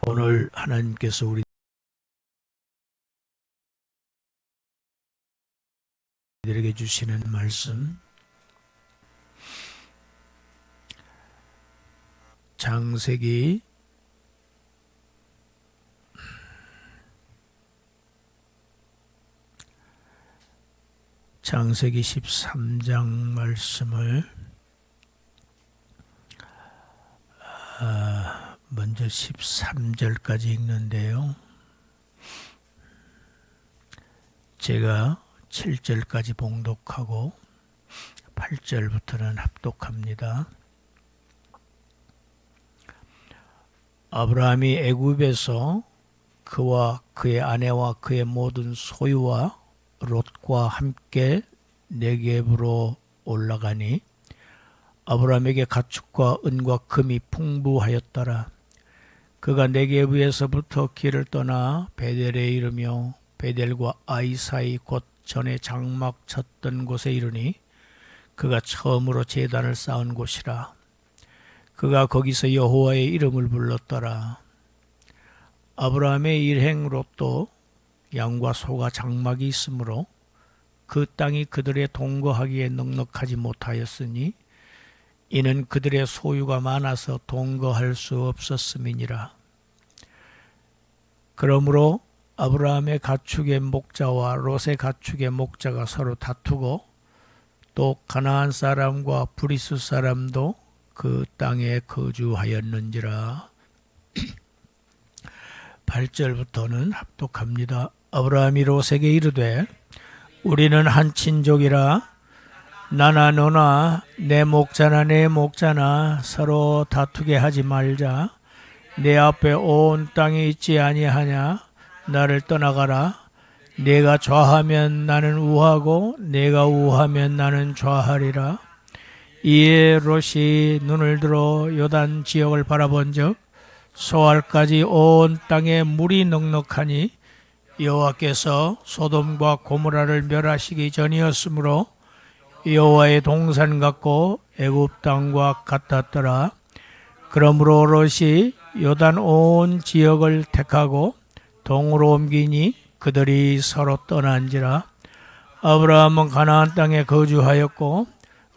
오늘 하나님께서 우리들에게 주시는 말씀, 창세기 13장 말씀을 먼저 13절까지 읽는데요. 제가 7절까지 봉독하고 8절부터는 합독합니다. 아브라함이 애굽에서 그와 그의 아내와 그의 모든 소유와 롯과 함께 네겝으로 올라가니 아브라함에게 가축과 은과 금이 풍부하였더라. 그가 네겝에서부터 길을 떠나 베델에 이르며 베델과 아이 사이 곧 전에 장막 쳤던 곳에 이르니 그가 처음으로 제단을 쌓은 곳이라. 그가 거기서 여호와의 이름을 불렀더라. 아브라함의 일행 롯도 양과 소가 장막이 있으므로 그 땅이 그들의 동거하기에 넉넉하지 못하였으니 이는 그들의 소유가 많아서 동거할 수 없었음이니라. 그러므로 아브라함의 가축의 목자와 롯의 가축의 목자가 서로 다투고 또 가나안 사람과 브리스 사람도 그 땅에 거주하였는지라. 8절부터는 합독합니다. 아브라함이 롯에게 이르되 우리는 한 친족이라 나나 너나 내 목자나 내 목자나 서로 다투게 하지 말자. 내 앞에 온 땅이 있지 아니하냐. 나를 떠나가라. 내가 좌하면 나는 우하고 내가 우하면 나는 좌하리라. 이에 롯이 눈을 들어 요단 지역을 바라본즉 소알까지 온 땅에 물이 넉넉하니 여호와께서 소돔과 고모라를 멸하시기 전이었으므로 여호와의 동산 같고 애굽 땅과 같았더라. 그러므로 롯이 요단 온 지역을 택하고 동으로 옮기니 그들이 서로 떠난지라. 아브라함은 가나안 땅에 거주하였고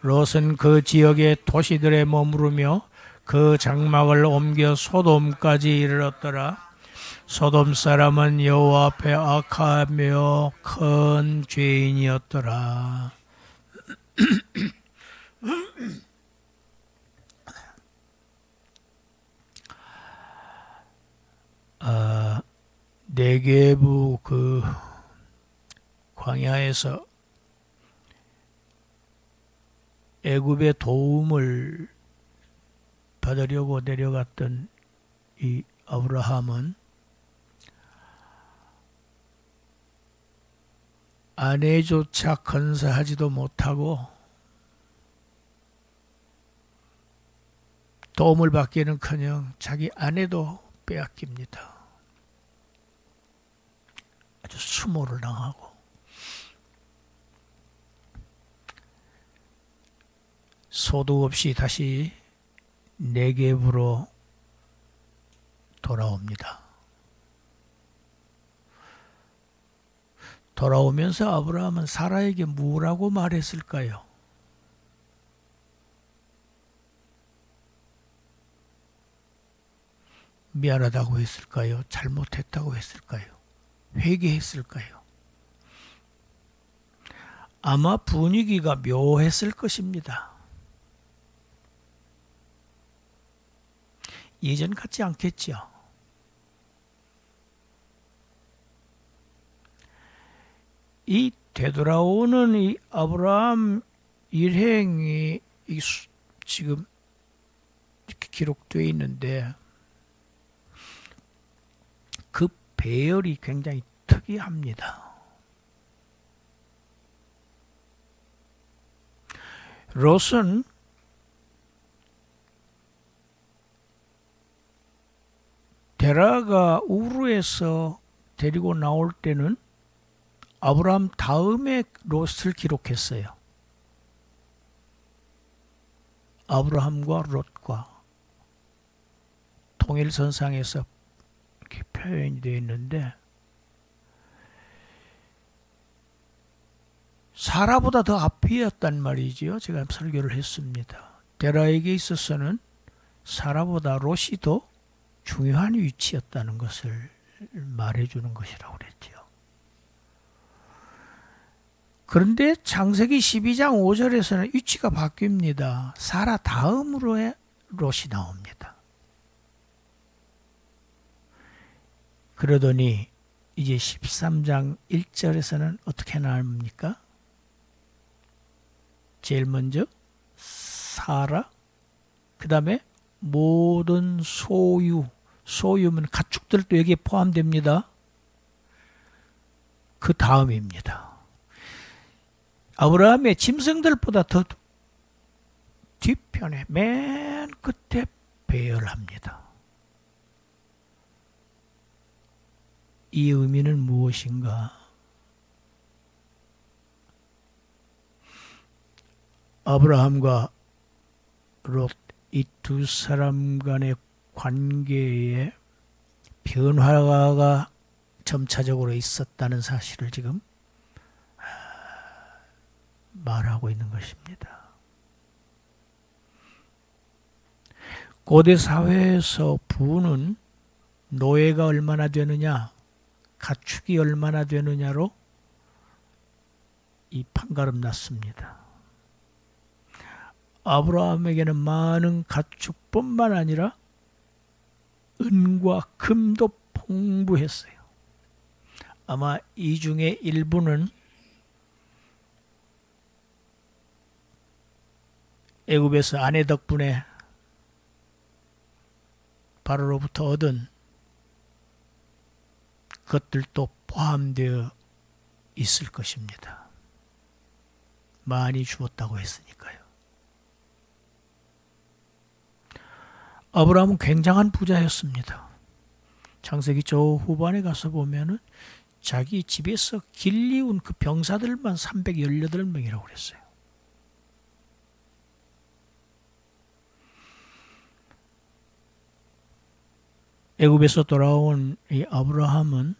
롯은 그 지역의 도시들에 머무르며 그 장막을 옮겨 소돔까지 이르렀더라. 소돔 사람은 여호와 앞에 악하며 큰 죄인이었더라. 네겝 그 광야에서 애굽의 도움을 받으려고 내려갔던 이 아브라함은 아내조차 건사하지도 못하고 도움을 받기는커녕 자기 아내도 빼앗깁니다. 아주 수모를 당하고 소득 없이 다시 네겝으로 돌아옵니다. 돌아오면서 아브라함은 사라에게 뭐라고 말했을까요? 미안하다고 했을까요? 잘못했다고 했을까요? 회개했을까요? 아마 분위기가 묘했을 것입니다. 예전 같지 않겠죠. 이 되돌아오는 이 아브라함 일행이 지금 이렇게 기록되어 있는데 그 배열이 굉장히 특이합니다. 롯은 데라가 우르에서 데리고 나올 때는 아브라함 다음에 롯을 기록했어요. 아브라함과 롯과 통일선상에서 이렇게 표현이 되어 있는데 사라보다 더 앞이었단 말이지요. 제가 설교를 했습니다. 데라에게 있어서는 사라보다 롯이 더 중요한 위치였다는 것을 말해주는 것이라고 그랬죠. 그런데 창세기 12장 5절에서는 위치가 바뀝니다. 사라 다음으로의 롯이 나옵니다. 그러더니 이제 13장 1절에서는 어떻게 나옵니까? 제일 먼저 사라, 그 다음에 모든 소유면 가축들도 여기에 포함됩니다. 그 다음입니다. 아브라함의 짐승들보다 더 뒤편에 맨 끝에 배열합니다. 이 의미는 무엇인가? 아브라함과 롯 이 두 사람 간의 관계에 변화가 점차적으로 있었다는 사실을 지금 말하고 있는 것입니다. 고대 사회에서 부는 노예가 얼마나 되느냐, 가축이 얼마나 되느냐로 이 판가름 났습니다. 아브라함에게는 많은 가축뿐만 아니라 은과 금도 풍부했어요. 아마 이 중에 일부는 애굽에서 아내 덕분에 바로로부터 얻은 것들도 포함되어 있을 것입니다. 많이 주었다고 했으니까요. 아브라함은 굉장한 부자였습니다. 창세기 저 후반에 가서 보면은 자기 집에서 길리운 그 병사들만 318명이라고 그랬어요. 애굽에서 돌아온 이 아브라함은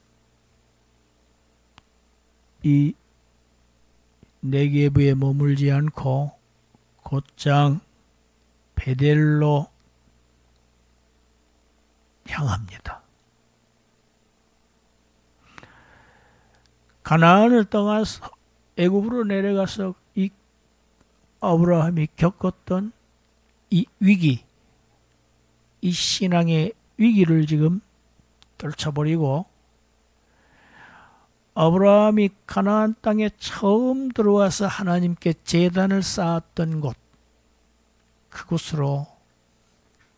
이 네게브에 머물지 않고 곧장 베델로 향합니다. 가나안을 떠나서 애굽으로 내려가서 이 아브라함이 겪었던 이 위기, 이 신앙의 위기를 지금 떨쳐버리고 아브라함이 가나안 땅에 처음 들어와서 하나님께 제단을 쌓았던 곳, 그곳으로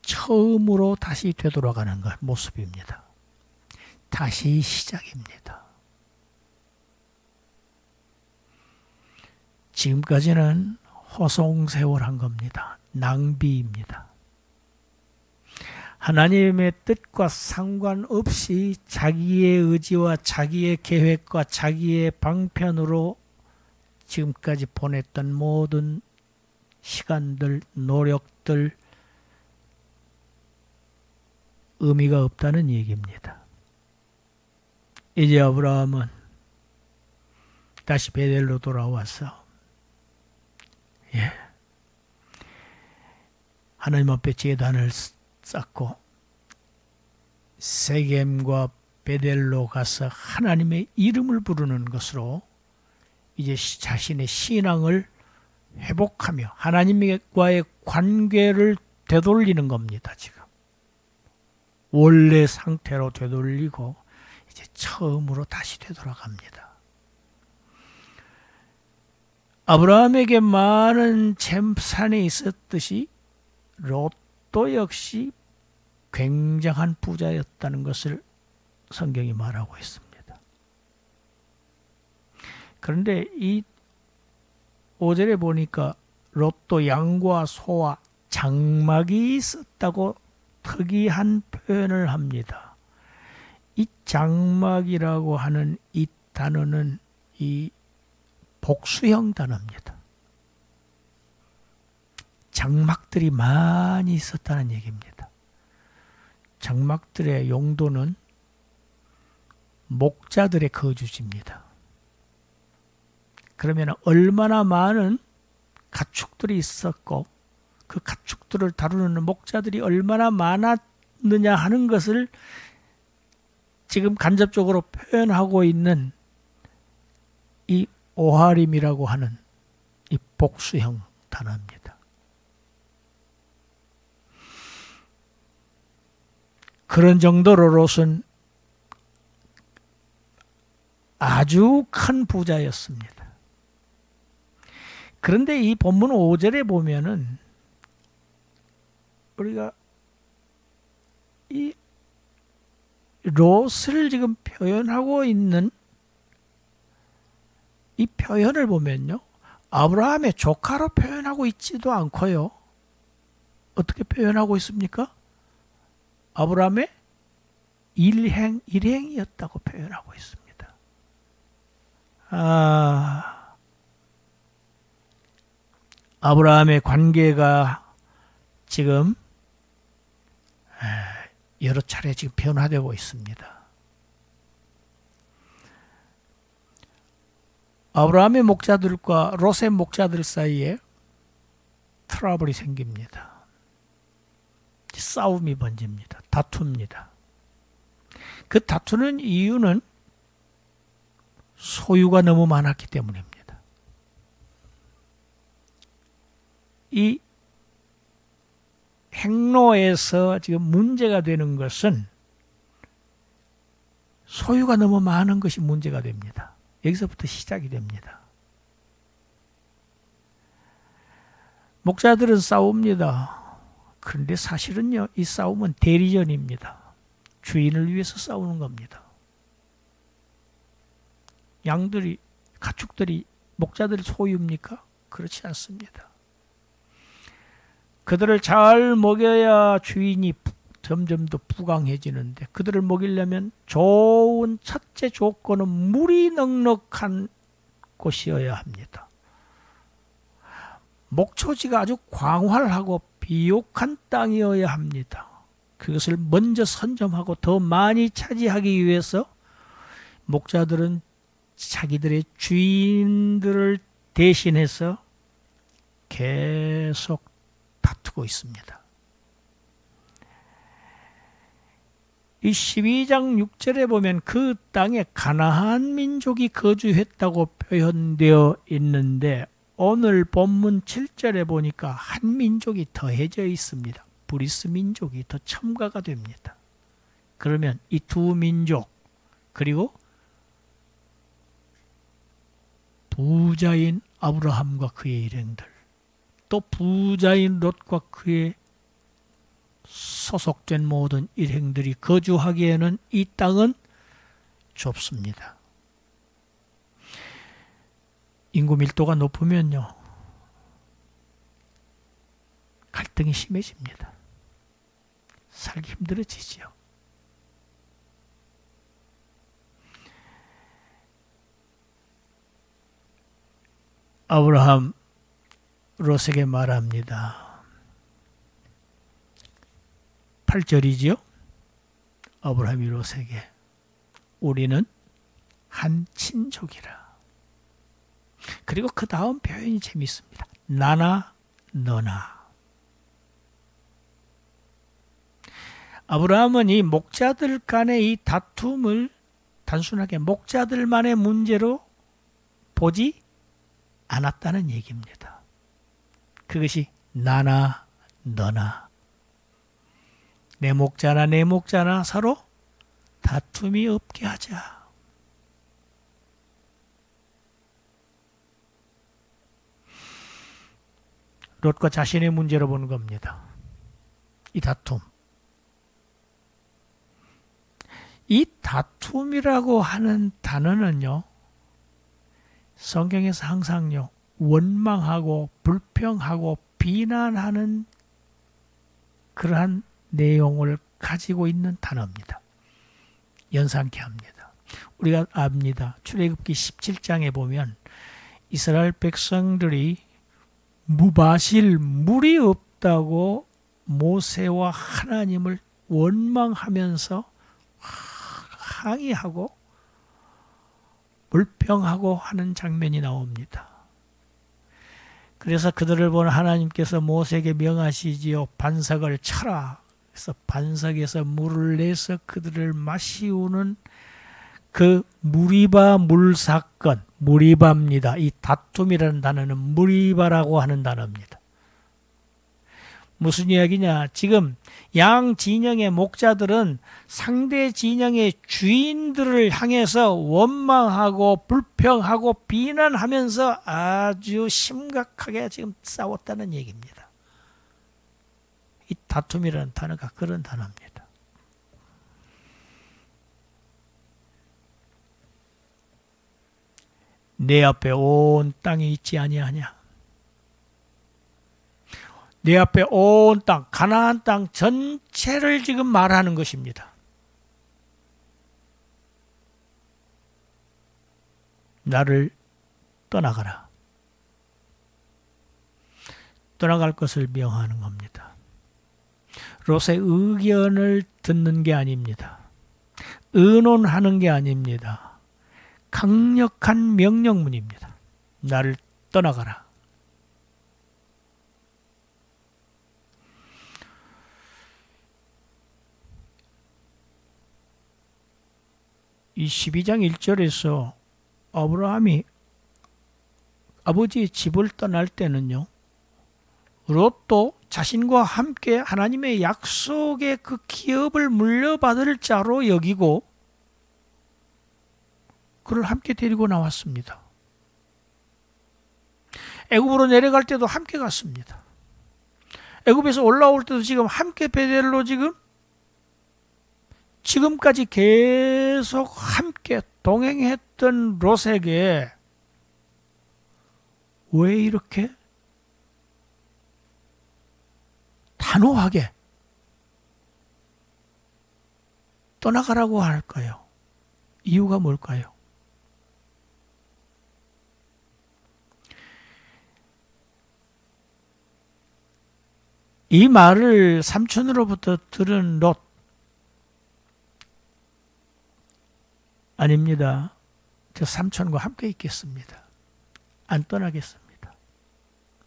처음으로 다시 되돌아가는 것 모습입니다. 다시 시작입니다. 지금까지는 허송세월한 겁니다. 낭비입니다. 하나님의 뜻과 상관없이 자기의 의지와 자기의 계획과 자기의 방편으로 지금까지 보냈던 모든 시간들, 노력들 의미가 없다는 얘기입니다. 이제 아브라함은 다시 베델로 돌아와서 하나님 앞에 제단을 쌓고 세겜과 베델로 가서 하나님의 이름을 부르는 것으로 이제 자신의 신앙을 회복하며 하나님과의 관계를 되돌리는 겁니다. 지금 원래 상태로 되돌리고 이제 처음으로 다시 되돌아갑니다. 아브라함에게 많은 재산이 있었듯이 롯도 역시 굉장한 부자였다는 것을 성경이 말하고 있습니다. 그런데 이 5절에 보니까 롯도 양과 소와 장막이 있었다고 특이한 표현을 합니다. 이 장막이라고 하는 이 단어는 이 복수형 단어입니다. 장막들이 많이 있었다는 얘기입니다. 장막들의 용도는 목자들의 거주지입니다. 그러면 얼마나 많은 가축들이 있었고 그 가축들을 다루는 목자들이 얼마나 많았느냐 하는 것을 지금 간접적으로 표현하고 있는 이 오하림이라고 하는 이 복수형 단어입니다. 그런 정도로 롯은 아주 큰 부자였습니다. 그런데 이 본문 5절에 보면은 우리가 이 롯을 지금 표현하고 있는 이 표현을 보면요, 아브라함의 조카로 표현하고 있지도 않고요. 어떻게 표현하고 있습니까? 아브라함의 일행이었다고 표현하고 있습니다. 아브라함의 관계가 지금 여러 차례 지금 변화되고 있습니다. 아브라함의 목자들과 롯의 목자들 사이에 트러블이 생깁니다. 싸움이 번집니다. 다투입니다. 그 다투는 이유는 소유가 너무 많았기 때문입니다. 이 행로에서 지금 문제가 되는 것은 소유가 너무 많은 것이 문제가 됩니다. 여기서부터 시작이 됩니다. 목자들은 싸웁니다. 그런데 사실은요, 이 싸움은 대리전입니다. 주인을 위해서 싸우는 겁니다. 양들이, 가축들이 목자들의 소유입니까? 그렇지 않습니다. 그들을 잘 먹여야 주인이 점점 더 부강해지는데, 그들을 먹이려면 좋은 첫째 조건은 물이 넉넉한 곳이어야 합니다. 목초지가 아주 광활하고 비옥한 땅이어야 합니다. 그것을 먼저 선점하고 더 많이 차지하기 위해서 목자들은 자기들의 주인들을 대신해서 계속 다투고 있습니다. 이 12장 6절에 보면 그 땅에 가나안 민족이 거주했다고 표현되어 있는데, 오늘 본문 7절에 보니까 한 민족이 더해져 있습니다. 브리스 민족이 더 첨가가 됩니다. 그러면 이 두 민족, 그리고 부자인 아브라함과 그의 일행들, 또 부자인 롯과 그의 소속된 모든 일행들이 거주하기에는 이 땅은 좁습니다. 인구 밀도가 높으면요, 갈등이 심해집니다. 살기 힘들어지지요. 아브라함 롯에게 말합니다. 8절이지요. 아브라함이 롯에게 우리는 한 친족이라. 그리고 그 다음 표현이 재미있습니다. 나나 너나. 아브라함은 이 목자들 간의 이 다툼을 단순하게 목자들만의 문제로 보지 않았다는 얘기입니다. 그것이 나나 너나, 내 목자나 서로 다툼이 없게 하자. 롯과 자신의 문제로 보는 겁니다. 이 다툼. 이 다툼이라고 하는 단어는요, 성경에서 항상요, 원망하고 불평하고 비난하는 그러한 내용을 가지고 있는 단어입니다. 연상케 합니다. 우리가 압니다. 출애굽기 17장에 보면 이스라엘 백성들이 무바실, 물이 없다고 모세와 하나님을 원망하면서 항의하고 불평하고 하는 장면이 나옵니다. 그래서 그들을 본 하나님께서 모세에게 명하시지요. 반석을 쳐라. 그래서 반석에서 물을 내서 그들을 마시우는 그 무리바 물 사건, 무리바입니다. 이 다툼이라는 단어는 무리바라고 하는 단어입니다. 무슨 이야기냐? 지금 양 진영의 목자들은 상대 진영의 주인들을 향해서 원망하고 불평하고 비난하면서 아주 심각하게 지금 싸웠다는 얘기입니다. 이 다툼이라는 단어가 그런 단어입니다. 내 앞에 온 땅이 있지 아니하냐? 내 앞에 온 땅, 가나안 땅 전체를 지금 말하는 것입니다. 나를 떠나가라. 떠나갈 것을 명하는 겁니다. 롯의 의견을 듣는 게 아닙니다. 의논하는 게 아닙니다. 강력한 명령문입니다. 나를 떠나가라. 이 12장 1절에서 아브라함이 아버지의 집을 떠날 때는요, 롯도 자신과 함께 하나님의 약속의 그 기업을 물려받을 자로 여기고 그를 함께 데리고 나왔습니다. 애굽으로 내려갈 때도 함께 갔습니다. 애굽에서 올라올 때도 지금 함께 베델로 지금까지 계속 함께 동행했던 롯에게 왜 이렇게 단호하게 떠나가라고 할까요? 이유가 뭘까요? 이 말을 삼촌으로부터 들은 롯, 아닙니다. 저 삼촌과 함께 있겠습니다. 안 떠나겠습니다.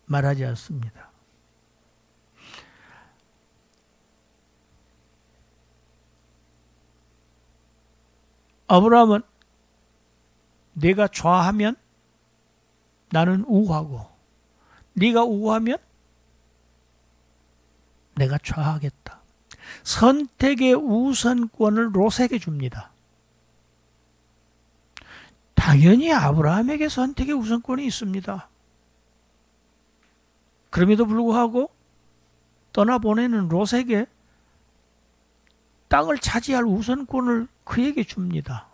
말하지 않습니다. 아브라함은 내가 좌하면 나는 우하고 네가 우하면 내가 좌하겠다. 선택의 우선권을 롯에게 줍니다. 당연히 아브라함에게 선택의 우선권이 있습니다. 그럼에도 불구하고 떠나보내는 롯에게 땅을 차지할 우선권을 그에게 줍니다.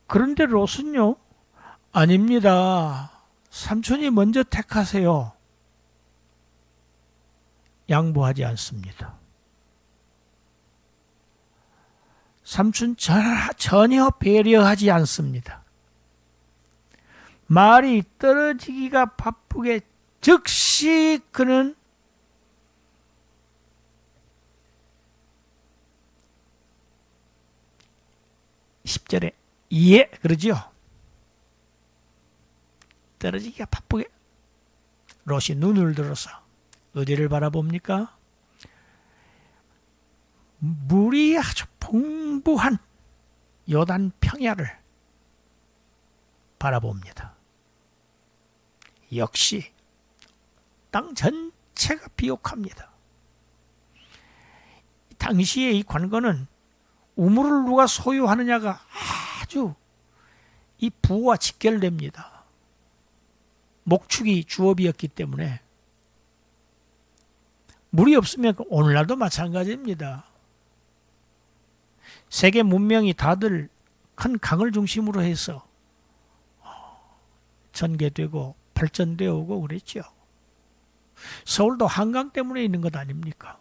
그런데 롯은요, 아닙니다. 삼촌이 먼저 택하세요. 양보하지 않습니다. 삼촌 전혀 배려하지 않습니다. 말이 떨어지기가 바쁘게 즉시 그는 (10절에) 예 그러지요. 떨어지기가 바쁘게 롯이 눈을 들어서 어디를 바라봅니까? 물이 아주 풍부한 요단 평야를 바라봅니다. 역시 땅 전체가 비옥합니다. 당시에 이 관건은 우물을 누가 소유하느냐가 아주 이 부와 직결됩니다. 목축이 주업이었기 때문에 물이 없으면 오늘날도 마찬가지입니다. 세계 문명이 다들 큰 강을 중심으로 해서 전개되고 발전되어 오고 그랬죠. 서울도 한강 때문에 있는 것 아닙니까?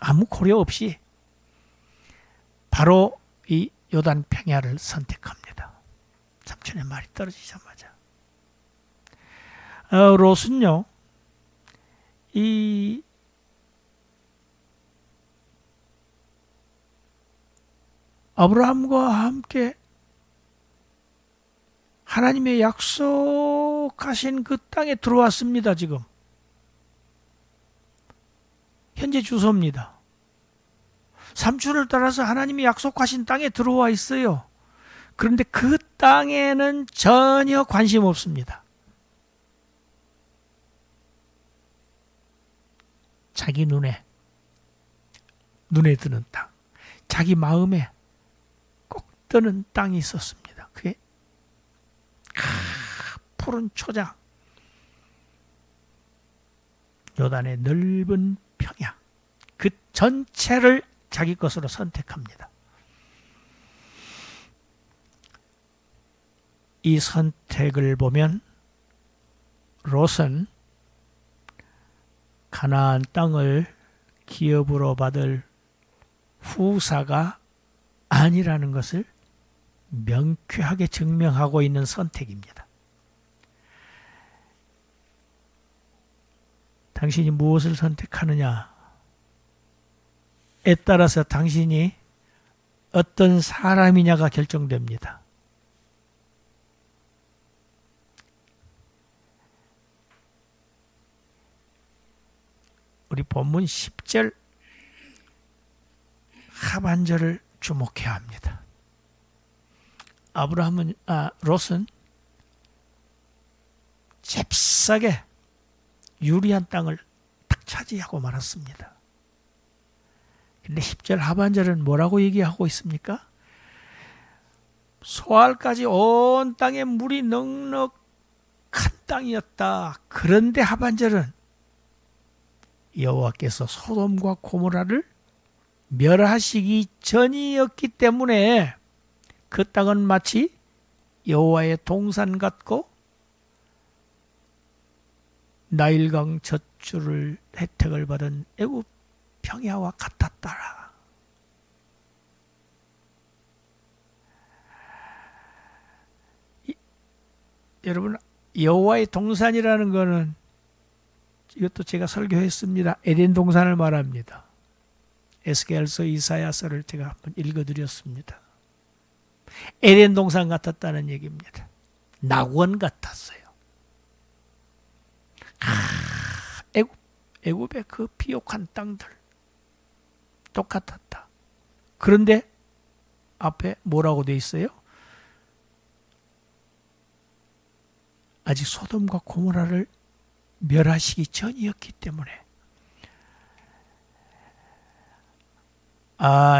아무 고려 없이 바로 이 요단 평야를 선택합니다. 삼촌의 말이 떨어지자마자. 롯은요, 이 아브라함과 함께 하나님의 약속하신 그 땅에 들어왔습니다. 지금 현재 주소입니다. 삼촌을 따라서 하나님이 약속하신 땅에 들어와 있어요. 그런데 그 땅에는 전혀 관심 없습니다. 자기 눈에 드는 땅, 자기 마음에 꼭 드는 땅이 있었습니다. 그게 푸른 초장, 요단의 넓은 평야, 그 전체를 자기 것으로 선택합니다. 이 선택을 보면 롯은 가나안 땅을 기업으로 받을 후사가 아니라는 것을 명쾌하게 증명하고 있는 선택입니다. 당신이 무엇을 선택하느냐에 따라서 당신이 어떤 사람이냐가 결정됩니다. 우리 본문 10절 하반절을 주목해야 합니다. 롯은 잽싸게 유리한 땅을 탁 차지하고 말았습니다. 근데 10절 하반절은 뭐라고 얘기하고 있습니까? 소알까지 온 땅에 물이 넉넉한 땅이었다. 그런데 하반절은 여호와께서 소돔과 고모라를 멸하시기 전이었기 때문에 그 땅은 마치 여호와의 동산 같고 나일강 젖줄을 혜택을 받은 애굽 평야와 같았더라. 여러분, 여호와의 동산이라는 것은 이것도 제가 설교했습니다. 에덴 동산을 말합니다. 에스겔서, 이사야서를 제가 한번 읽어드렸습니다. 에덴 동산 같았다는 얘기입니다. 낙원 같았어요. 애굽의 그 비옥한 땅들 똑같았다. 그런데 앞에 뭐라고 돼 있어요? 아직 소돔과 고모라를 멸하시기 전이었기 때문에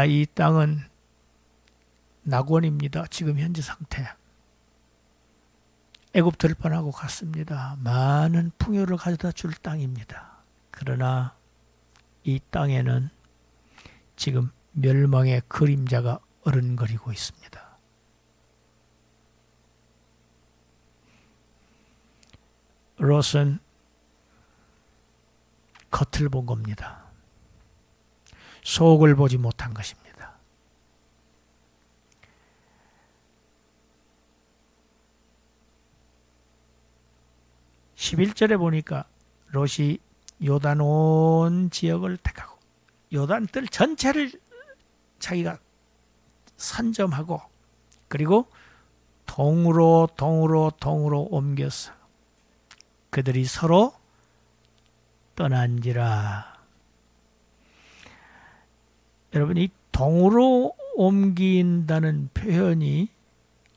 이 땅은 낙원입니다. 지금 현재 상태. 애굽 들판하고 같습니다. 많은 풍요를 가져다 줄 땅입니다. 그러나 이 땅에는 지금 멸망의 그림자가 어른거리고 있습니다. 롯은 겉을 본 겁니다. 속을 보지 못한 것입니다. (11절에) 보니까 롯이 요단 온 지역을 택하고 요단 뜰 전체를 자기가 선점하고 그리고 동으로 옮겨서 그들이 서로 떠난지라. 여러분, 이 동으로 옮긴다는 표현이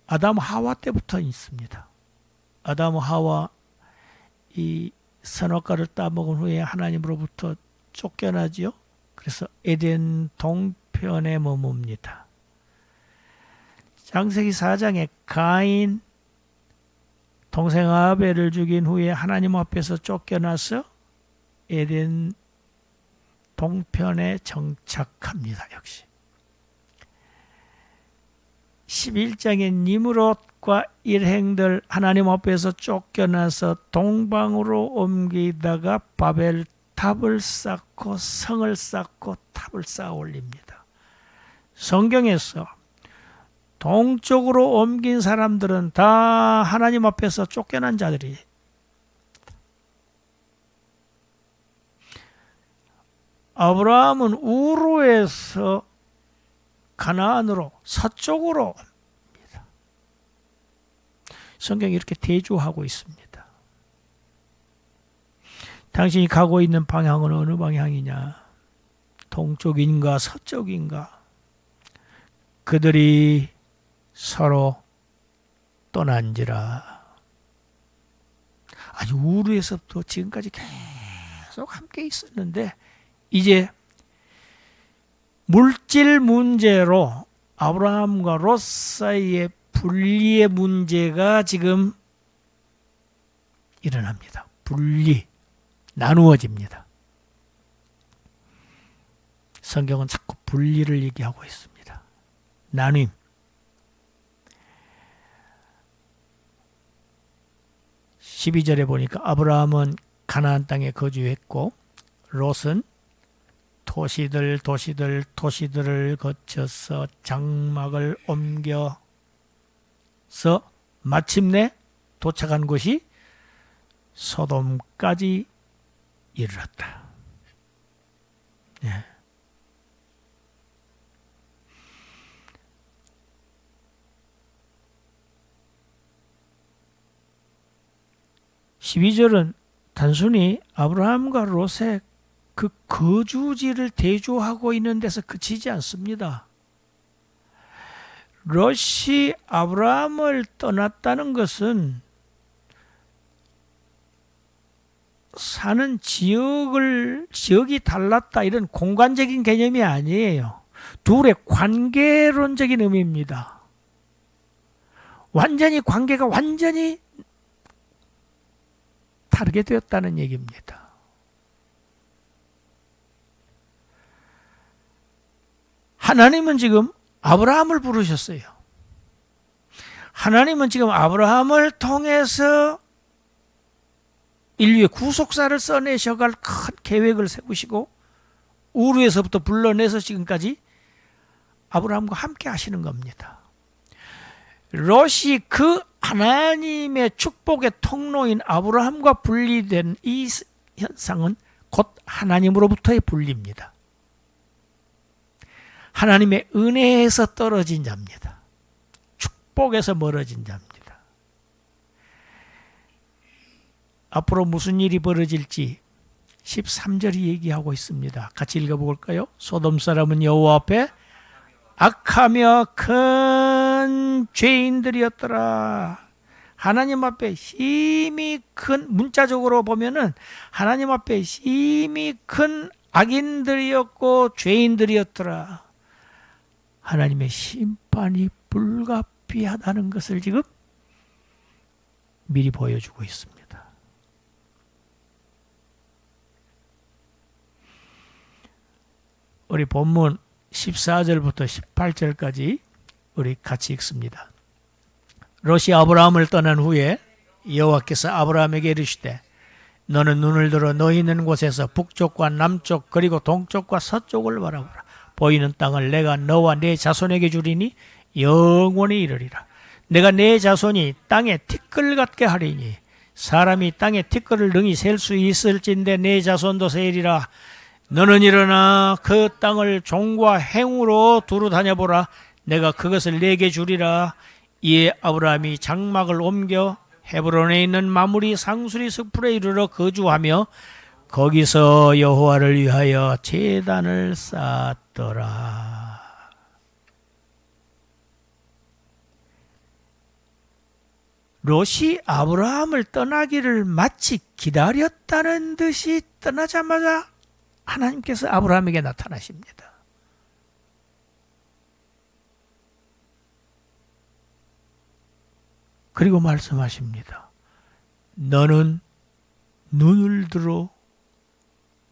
아담 하와 때부터 있습니다. 아담 하와 이 선악과를 따먹은 후에 하나님으로부터 쫓겨나지요. 그래서 에덴 동편에 머뭅니다. 창세기 4장에 가인 동생 아벨을 죽인 후에 하나님 앞에서 쫓겨나서 에덴 동편에 정착합니다. 역시 11장에 니므롯과 일행들 하나님 앞에서 쫓겨나서 동방으로 옮기다가 바벨탑을 쌓고 성을 쌓고 탑을 쌓아 올립니다. 성경에서 동쪽으로 옮긴 사람들은 다 하나님 앞에서 쫓겨난 자들이. 아브라함은 우르에서 가나안으로 서쪽으로 옵니다. 성경이 이렇게 대조하고 있습니다. 당신이 가고 있는 방향은 어느 방향이냐? 동쪽인가 서쪽인가? 그들이 서로 떠난지라. 아주 우르에서부터 지금까지 계속 함께 있었는데 이제 물질 문제로 아브라함과 롯 사이의 분리의 문제가 지금 일어납니다. 분리, 나누어집니다. 성경은 자꾸 분리를 얘기하고 있습니다. 나눔. 12절에 보니까 아브라함은 가나안 땅에 거주했고 롯은 도시들을 거쳐서 장막을 옮겨서 마침내 도착한 곳이 소돔까지 이르렀다. 예. (12절은) 단순히 아브라함과 롯의 그 거주지를 대조하고 있는 데서 그치지 않습니다. 롯이 아브라함을 떠났다는 것은 사는 지역이 달랐다 이런 공간적인 개념이 아니에요. 둘의 관계론적인 의미입니다. 관계가 완전히 다르게 되었다는 얘기입니다. 하나님은 지금 아브라함을 부르셨어요. 하나님은 지금 아브라함을 통해서 인류의 구속사를 써내셔갈 큰 계획을 세우시고 우르에서부터 불러내서 지금까지 아브라함과 함께 하시는 겁니다. 롯이 그 하나님의 축복의 통로인 아브라함과 분리된 이 현상은 곧 하나님으로부터의 분리입니다. 하나님의 은혜에서 떨어진 자입니다. 축복에서 멀어진 자입니다. 앞으로 무슨 일이 벌어질지 13절이 얘기하고 있습니다. 같이 읽어볼까요? 소돔 사람은 여호와 앞에 악하며 큰 죄인들이었더라. 하나님 앞에 힘이 큰, 문자적으로 보면은 하나님 앞에 힘이 큰 악인들이었고 죄인들이었더라. 하나님의 심판이 불가피하다는 것을 지금 미리 보여주고 있습니다. 우리 본문 14절부터 18절까지 우리 같이 읽습니다. 롯이 아브라함을 떠난 후에 여호와께서 아브라함에게 이르시되 너는 눈을 들어 너희 있는 곳에서 북쪽과 남쪽 그리고 동쪽과 서쪽을 바라보라. 보이는 땅을 내가 너와 네 자손에게 주리니 영원히 이르리라. 내가 네 자손이 땅에 티끌 같게 하리니 사람이 땅에 티끌을 능히 셀 수 있을진데 네 자손도 세리라. 너는 일어나 그 땅을 종과 행으로 두루 다녀보라. 내가 그것을 내게 주리라. 이에 아브라함이 장막을 옮겨 헤브론에 있는 마므리 상수리 숲으로 이르러 거주하며 거기서 여호와를 위하여 제단을 쌓았더라. 롯이 아브라함을 떠나기를 마치 기다렸다는 듯이 떠나자마자 하나님께서 아브라함에게 나타나십니다. 그리고 말씀하십니다. 너는 눈을 들어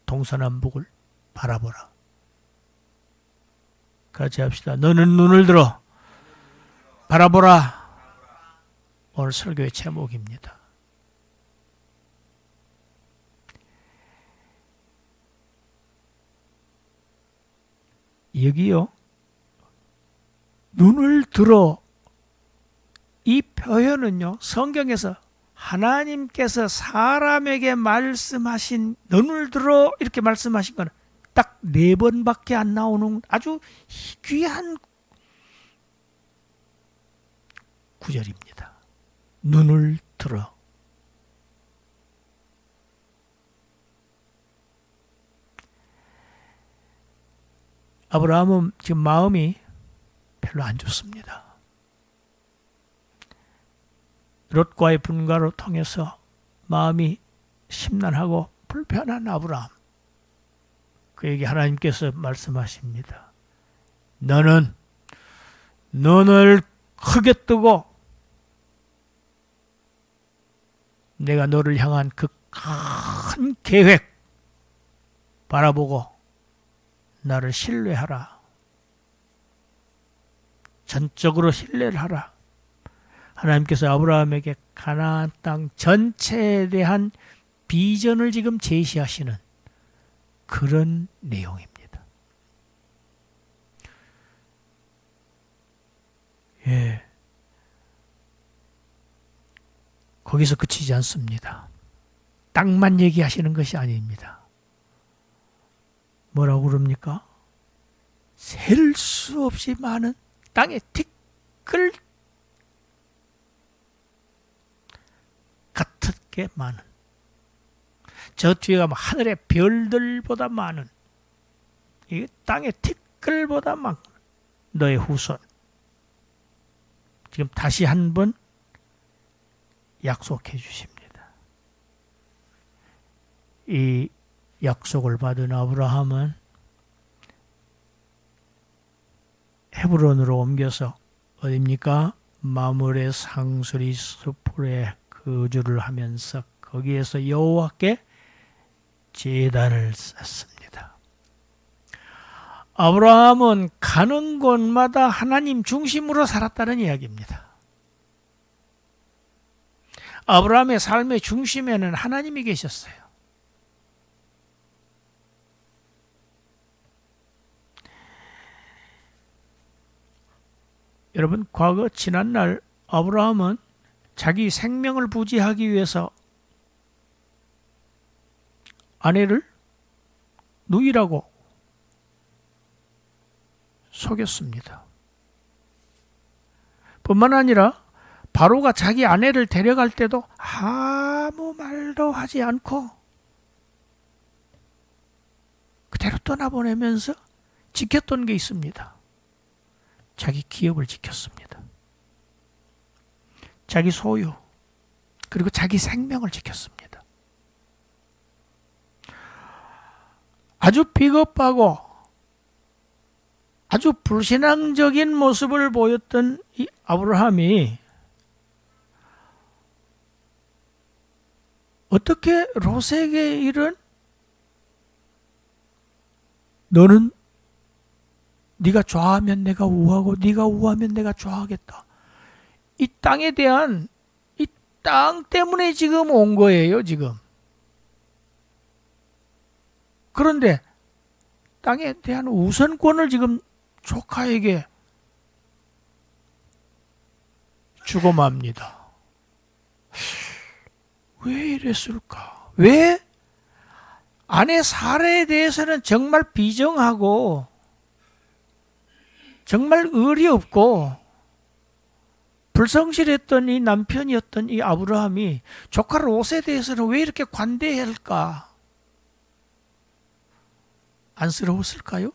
동서남북을 바라보라. 같이 합시다. 너는 눈을 들어 바라보라. 오늘 설교의 제목입니다. 여기요. 눈을 들어 이 표현은요, 성경에서 하나님께서 사람에게 말씀하신, 눈을 들어 이렇게 말씀하신 건 딱 4번밖에 안 나오는 아주 귀한 구절입니다. 눈을 들어. 아브라함은 지금 마음이 별로 안 좋습니다. 롯과의 분가로 통해서 마음이 심란하고 불편한 아브라함. 그에게 하나님께서 말씀하십니다. 너는 눈을 크게 뜨고 내가 너를 향한 그 큰 계획 바라보고 나를 신뢰하라. 전적으로 신뢰를 하라. 하나님께서 아브라함에게 가나안 땅 전체에 대한 비전을 지금 제시하시는 그런 내용입니다. 예. 거기서 그치지 않습니다. 땅만 얘기하시는 것이 아닙니다. 뭐라고 그럽니까? 셀 수 없이 많은 땅의 티끌 같게 많은, 저 뒤에 가면 하늘의 별들보다 많은, 이 땅의 티끌보다 많은 너의 후손. 지금 다시 한번 약속해 주십니다. 이 약속을 받은 아브라함은 헤브론으로 옮겨서 어디입니까? 마므레 상수리 숲에 거주를 하면서 거기에서 여호와께 제단을 쌓습니다. 아브라함은 가는 곳마다 하나님 중심으로 살았다는 이야기입니다. 아브라함의 삶의 중심에는 하나님이 계셨어요. 여러분, 과거 지난날 아브라함은 자기 생명을 부지하기 위해서 아내를 누이라고 속였습니다. 뿐만 아니라 바로가 자기 아내를 데려갈 때도 아무 말도 하지 않고 그대로 떠나보내면서 지켰던 게 있습니다. 자기 기업을 지켰습니다. 자기 소유, 그리고 자기 생명을 지켰습니다. 아주 비겁하고 아주 불신앙적인 모습을 보였던 이 아브라함이 어떻게 롯에게 이른 너는 네가 좌하면 내가 우하고 네가 우하면 내가 좌하겠다. 이 땅에 대한, 이 땅 때문에 지금 온 거예요, 지금. 그런데 땅에 대한 우선권을 지금 조카에게 주고 맙니다. 왜 이랬을까? 왜 아내 사례에 대해서는 정말 비정하고 정말 의리 없고 불성실했던 이 남편이었던 이 아브라함이 조카 롯에 대해서는 왜 이렇게 관대해야 할까? 안쓰러웠을까요?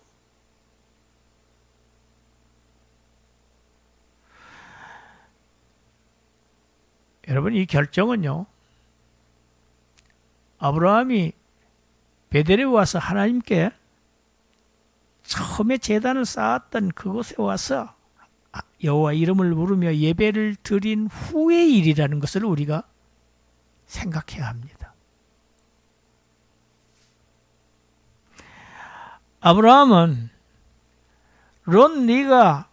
여러분, 이 결정은요, 아브라함이 베델에 와서 하나님께 처음에 제단을 쌓았던 그곳에 와서 여호와 이름을 부르며 예배를 드린 후의 일이라는 것을 우리가 생각해야 합니다. 아브라함은 롯 네가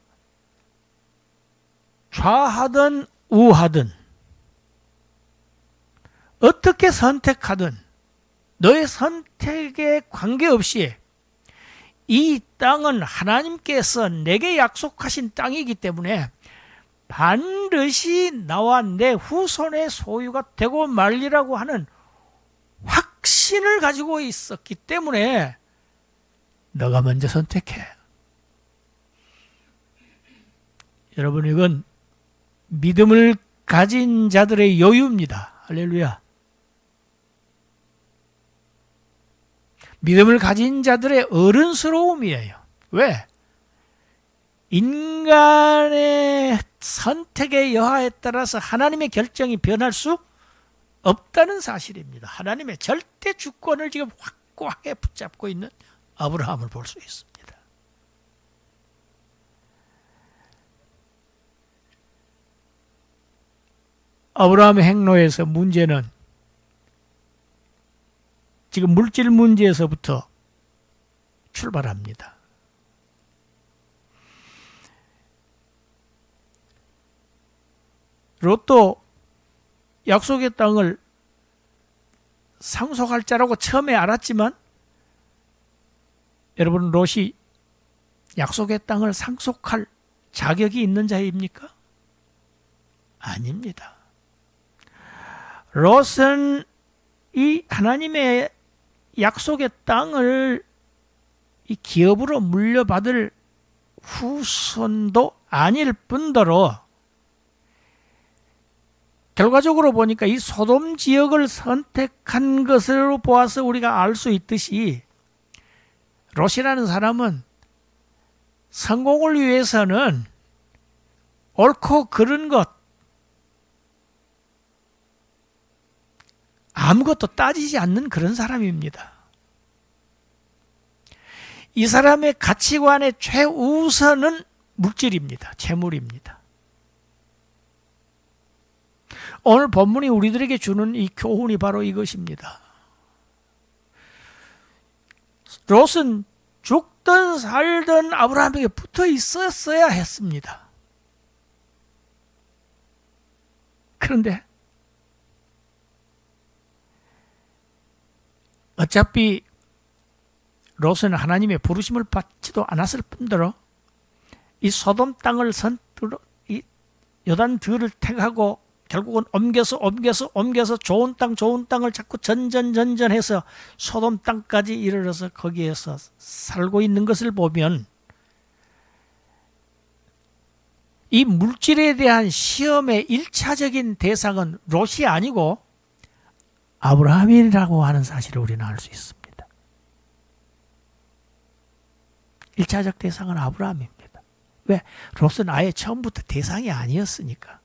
좌하든 우하든 어떻게 선택하든 너의 선택에 관계없이 이 땅은 하나님께서 내게 약속하신 땅이기 때문에 반드시 나와 내 후손의 소유가 되고 말리라고 하는 확신을 가지고 있었기 때문에 너가 먼저 선택해. 여러분, 이건 믿음을 가진 자들의 여유입니다. 할렐루야. 믿음을 가진 자들의 어른스러움이에요. 왜? 인간의 선택의 여하에 따라서 하나님의 결정이 변할 수 없다는 사실입니다. 하나님의 절대 주권을 지금 확고하게 붙잡고 있는 아브라함을 볼 수 있습니다. 아브라함의 행로에서 문제는 지금 물질 문제에서부터 출발합니다. 롯도 약속의 땅을 상속할 자라고 처음에 알았지만 여러분, 롯이 약속의 땅을 상속할 자격이 있는 자입니까? 아닙니다. 롯은 이 하나님의 약속의 땅을 이 기업으로 물려받을 후손도 아닐 뿐더러 결과적으로 보니까 이 소돔 지역을 선택한 것으로 보아서 우리가 알 수 있듯이 롯이라는 사람은 성공을 위해서는 옳고 그른 것 아무것도 따지지 않는 그런 사람입니다. 이 사람의 가치관의 최우선은 물질입니다. 재물입니다. 오늘 본문이 우리들에게 주는 이 교훈이 바로 이것입니다. 롯은 죽든 살든 아브라함에게 붙어 있었어야 했습니다. 그런데 어차피 롯은 하나님의 부르심을 받지도 않았을 뿐더러 이 소돔 땅을 이 요단들을 택하고 결국은 옮겨서 좋은 땅을 자꾸 전전해서 소돔 땅까지 이르러서 거기에서 살고 있는 것을 보면 이 물질에 대한 시험의 1차적인 대상은 롯이 아니고 아브라함이라고 하는 사실을 우리는 알 수 있습니다. 1차적 대상은 아브라함입니다. 왜? 롯은 아예 처음부터 대상이 아니었으니까.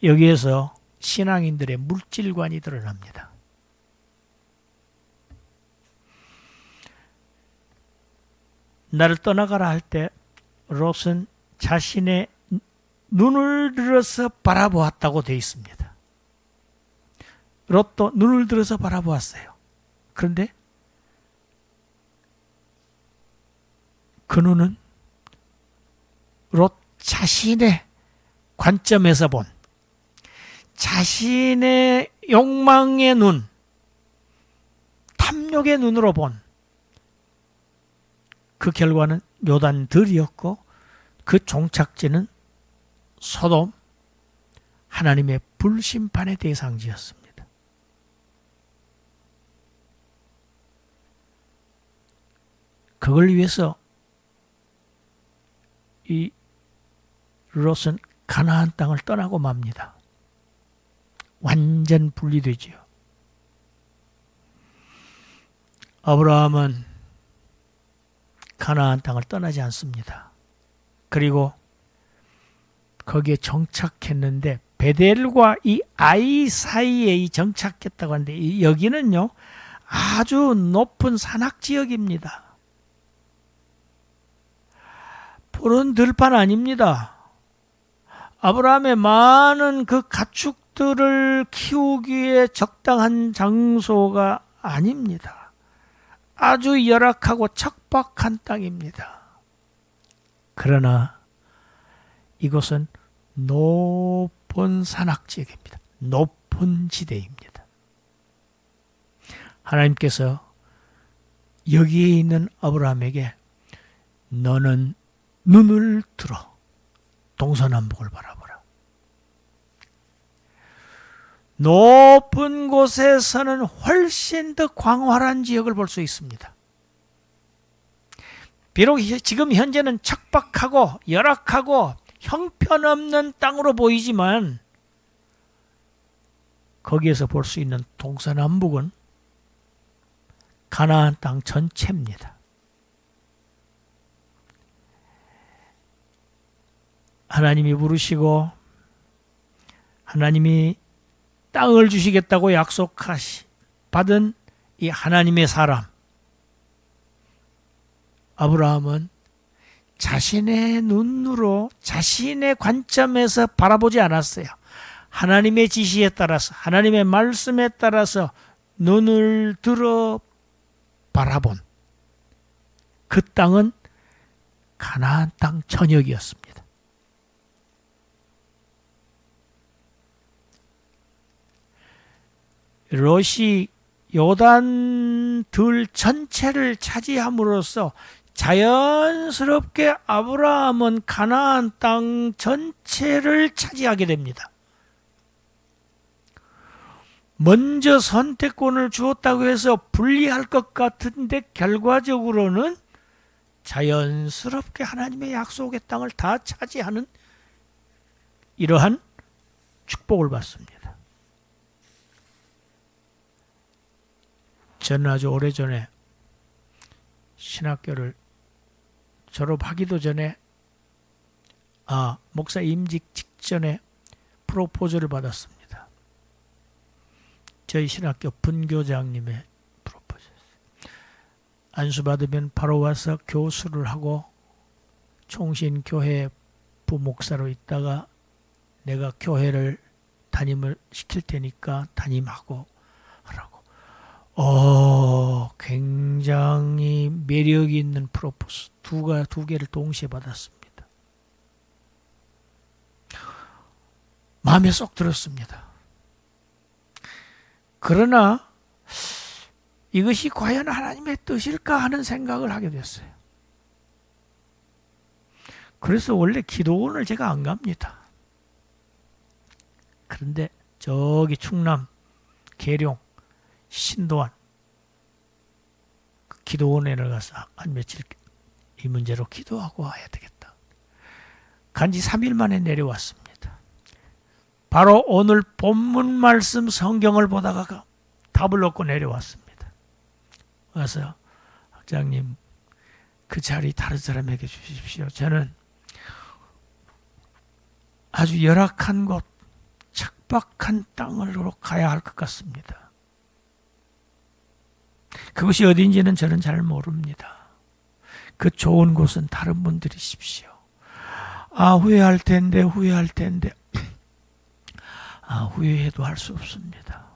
여기에서 신앙인들의 물질관이 드러납니다. 나를 떠나가라 할 때 롯은 자신의 눈을 들어서 바라보았다고 되어 있습니다. 롯도 눈을 들어서 바라보았어요. 그런데 그 눈은 롯 자신의 관점에서 본 자신의 욕망의 눈, 탐욕의 눈으로 본 그 결과는 요단들이었고 그 종착지는 소돔, 하나님의 불심판의 대상지였습니다. 그걸 위해서 이 롯은 가나안 땅을 떠나고 맙니다. 완전 분리되지요. 아브라함은 가나안 땅을 떠나지 않습니다. 그리고 거기에 정착했는데 베델과 이 아이 사이에 정착했다고 하는데 여기는요 아주 높은 산악지역입니다. 푸른 들판 아닙니다. 아브라함의 많은 그 가축들을 키우기에 적당한 장소가 아닙니다. 아주 열악하고 척박한 땅입니다. 그러나 이곳은 높은 산악지역입니다. 높은 지대입니다. 하나님께서 여기에 있는 아브라함에게 너는 눈을 들어 동서남북을 바라보라. 높은 곳에서는 훨씬 더 광활한 지역을 볼 수 있습니다. 비록 지금 현재는 척박하고 열악하고 형편없는 땅으로 보이지만 거기에서 볼 수 있는 동서남북은 가나안 땅 전체입니다. 하나님이 부르시고 하나님이 땅을 주시겠다고 받은 이 하나님의 사람 아브라함은 자신의 눈으로 자신의 관점에서 바라보지 않았어요. 하나님의 지시에 따라서 하나님의 말씀에 따라서 눈을 들어 바라본 그 땅은 가나안 땅 전역이었습니다. 롯이 요단 들 전체를 차지함으로써 자연스럽게 아브라함은 가나안 땅 전체를 차지하게 됩니다. 먼저 선택권을 주었다고 해서 불리할 것 같은데 결과적으로는 자연스럽게 하나님의 약속의 땅을 다 차지하는 이러한 축복을 받습니다. 저는 아주 오래전에 신학교를 졸업하기도 전에 목사 임직 직전에 프로포즈를 받았습니다. 저희 신학교 분교장님의 프로포즈였어요. 안수받으면 바로 와서 교수를 하고 총신교회 부목사로 있다가 내가 교회를 담임을 시킬 테니까 담임하고 하라고. 굉장히 매력이 있는 프로포즈 두 개를 동시에 받았습니다. 마음에 쏙 들었습니다. 그러나 이것이 과연 하나님의 뜻일까 하는 생각을 하게 됐어요. 그래서 원래 기도원을 제가 안 갑니다. 그런데 저기 충남 계룡 신도안 그 기도원에 가서 한 며칠 이 문제로 기도하고 와야 되겠다. 간지 3일 만에 내려왔습니다. 바로 오늘 본문 말씀 성경을 보다가 답을 얻고 내려왔습니다. 와서 학장님 그 자리 다른 사람에게 주십시오. 저는 아주 열악한 곳 척박한 땅으로 가야 할 것 같습니다. 그것이 어딘지는 저는 잘 모릅니다. 그 좋은 곳은 다른 분들이십시오. 후회할 텐데 후회해도 할 수 없습니다.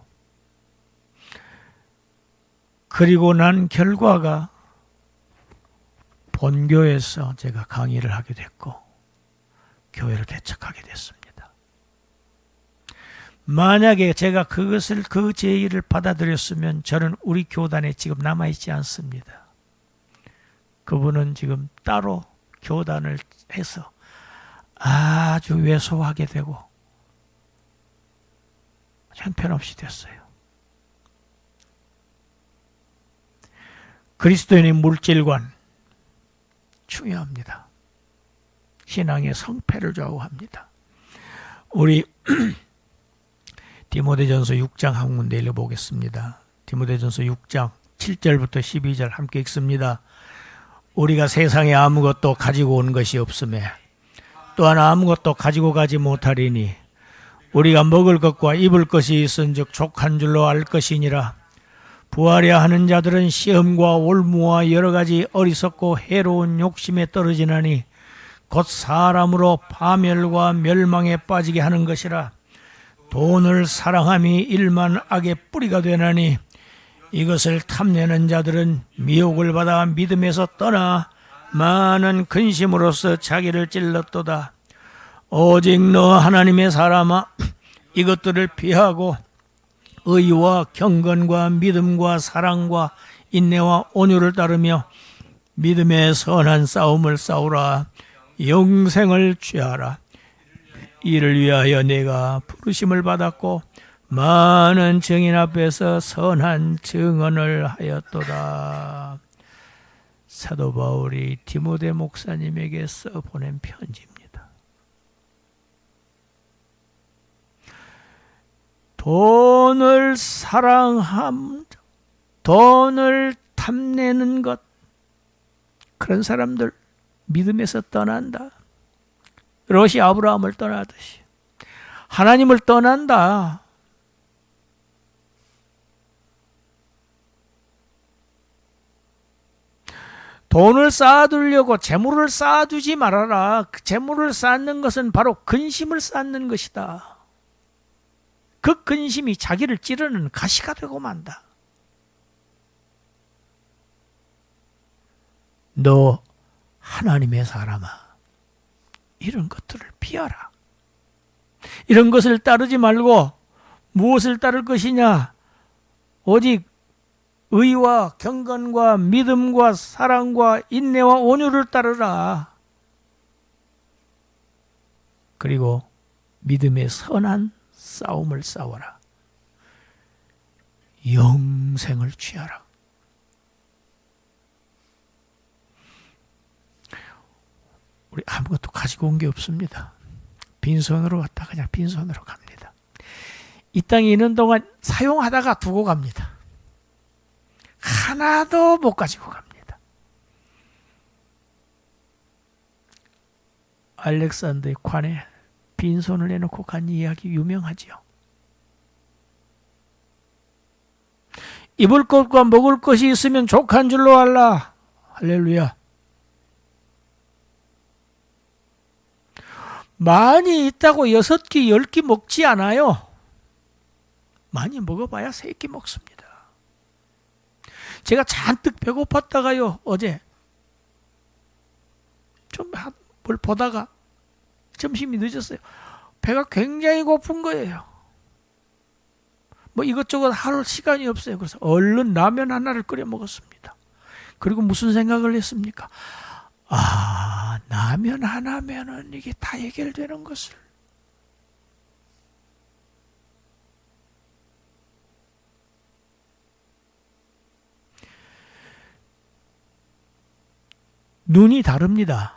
그리고 난 결과가 본교에서 제가 강의를 하게 됐고 교회를 개척하게 됐습니다. 만약에 제가 그 제의를 받아들였으면 저는 우리 교단에 지금 남아있지 않습니다. 그분은 지금 따로 교단을 해서 아주 왜소하게 되고 형편없이 됐어요. 그리스도인의 물질관 중요합니다. 신앙의 성패를 좌우합니다. 우리 디모데전서 6장 한 군데 읽어보겠습니다. 디모데전서 6장 7절부터 12절 함께 읽습니다. 우리가 세상에 아무것도 가지고 온 것이 없음에 또한 아무것도 가지고 가지 못하리니 우리가 먹을 것과 입을 것이 있은즉 족한 줄로 알 것이니라. 부하려 하는 자들은 시험과 올무와 여러 가지 어리석고 해로운 욕심에 떨어지나니 곧 사람으로 파멸과 멸망에 빠지게 하는 것이라. 돈을 사랑함이 일만 악의 뿌리가 되나니 이것을 탐내는 자들은 미혹을 받아 믿음에서 떠나 많은 근심으로써 자기를 찔렀도다. 오직 너 하나님의 사람아 이것들을 피하고 의와 경건과 믿음과 사랑과 인내와 온유를 따르며 믿음의 선한 싸움을 싸우라. 영생을 취하라. 이를 위하여 내가 부르심을 받았고 많은 증인 앞에서 선한 증언을 하였도다. 사도 바울이 디모데 목사님에게 써보낸 편지입니다. 돈을 사랑함, 돈을 탐내는 것, 그런 사람들 믿음에서 떠난다. 롯이 아브라함을 떠나듯이 하나님을 떠난다. 돈을 쌓아두려고 재물을 쌓아두지 말아라. 그 재물을 쌓는 것은 바로 근심을 쌓는 것이다. 그 근심이 자기를 찌르는 가시가 되고 만다. 너 하나님의 사람아, 이런 것들을 피하라. 이런 것을 따르지 말고 무엇을 따를 것이냐? 오직 의와 경건과 믿음과 사랑과 인내와 온유를 따르라. 그리고 믿음의 선한 싸움을 싸워라. 영생을 취하라. 우리 아무것도 가지고 온 게 없습니다. 빈손으로 왔다 그냥 빈손으로 갑니다. 이 땅에 있는 동안 사용하다가 두고 갑니다. 하나도 못 가지고 갑니다. 알렉산더의 관에 빈손을 내놓고 간 이야기 유명하지요. 입을 것과 먹을 것이 있으면 족한 줄로 알라. 할렐루야. 많이 있다고 6끼 10끼 먹지 않아요. 많이 먹어봐야 3끼 먹습니다. 제가 잔뜩 배고팠다가요, 어제 좀 뭘 보다가 점심이 늦었어요. 배가 굉장히 고픈 거예요. 뭐 이것저것 할 시간이 없어요. 그래서 얼른 라면 하나를 끓여 먹었습니다. 그리고 무슨 생각을 했습니까? 아, 라면 하나면은 이게 다 해결되는 것을. 눈이 다릅니다.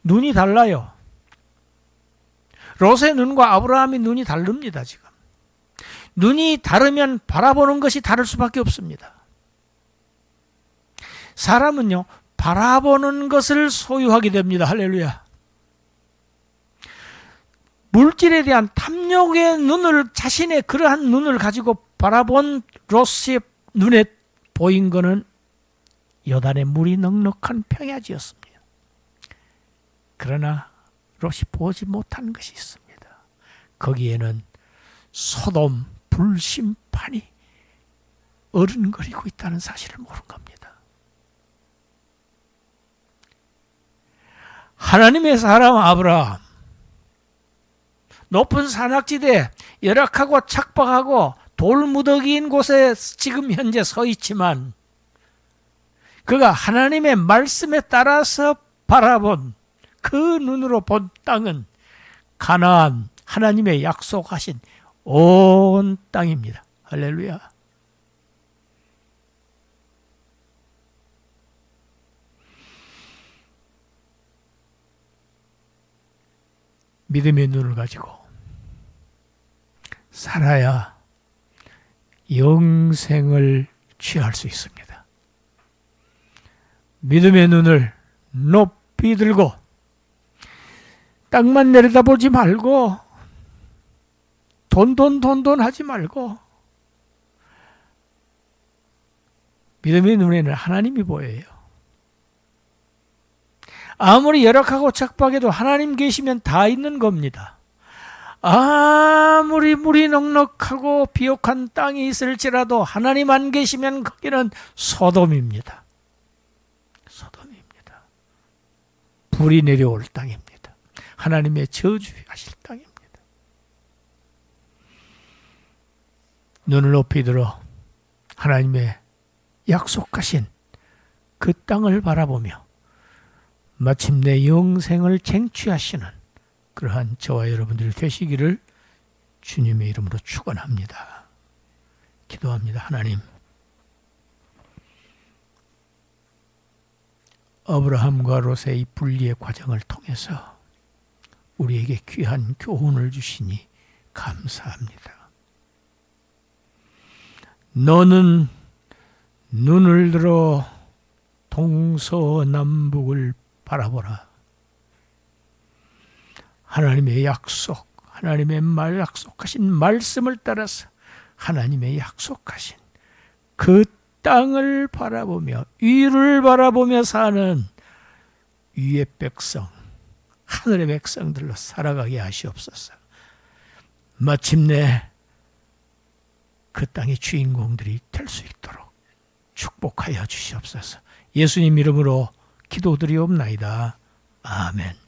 눈이 달라요. 롯의 눈과 아브라함의 눈이 다릅니다. 지금 눈이 다르면 바라보는 것이 다를 수밖에 없습니다. 사람은요, 바라보는 것을 소유하게 됩니다. 할렐루야. 물질에 대한 탐욕의 눈을, 자신의 그러한 눈을 가지고 바라본 롯의 눈에 보인 것은 요단의 물이 넉넉한 평야지였습니다. 그러나 롯이 보지 못한 것이 있습니다. 거기에는 소돔 불심판이 어른거리고 있다는 사실을 모른 겁니다. 하나님의 사람 아브라함, 높은 산악지대, 열악하고 착박하고 돌무더기인 곳에 지금 현재 서 있지만 그가 하나님의 말씀에 따라서 바라본 그 눈으로 본 땅은 가나안, 하나님의 약속하신 온 땅입니다. 할렐루야. 믿음의 눈을 가지고 살아야 영생을 취할 수 있습니다. 믿음의 눈을 높이 들고 땅만 내려다보지 말고 돈 하지 말고 믿음의 눈에는 하나님이 보여요. 아무리 열악하고 착박해도 하나님 계시면 다 있는 겁니다. 아무리 물이 넉넉하고 비옥한 땅이 있을지라도 하나님 안 계시면 거기는 소돔입니다. 소돔입니다. 불이 내려올 땅입니다. 하나님의 저주하실 땅입니다. 눈을 높이 들어 하나님의 약속하신 그 땅을 바라보며 마침내 영생을 쟁취하시는 그러한 저와 여러분들이 되시기를 주님의 이름으로 축원합니다. 기도합니다. 하나님, 아브라함과 롯의 이 분리의 과정을 통해서 우리에게 귀한 교훈을 주시니 감사합니다. 너는 눈을 들어 동서남북을 바라보라. 하나님의 약속, 하나님의 약속하신 말씀을 따라서 하나님의 약속하신 그 땅을 바라보며 위를 바라보며 사는 위의 백성, 하늘의 백성들로 살아가게 하시옵소서. 마침내 그 땅의 주인공들이 될 수 있도록 축복하여 주시옵소서. 예수님 이름으로 기도드리옵나이다. 아멘.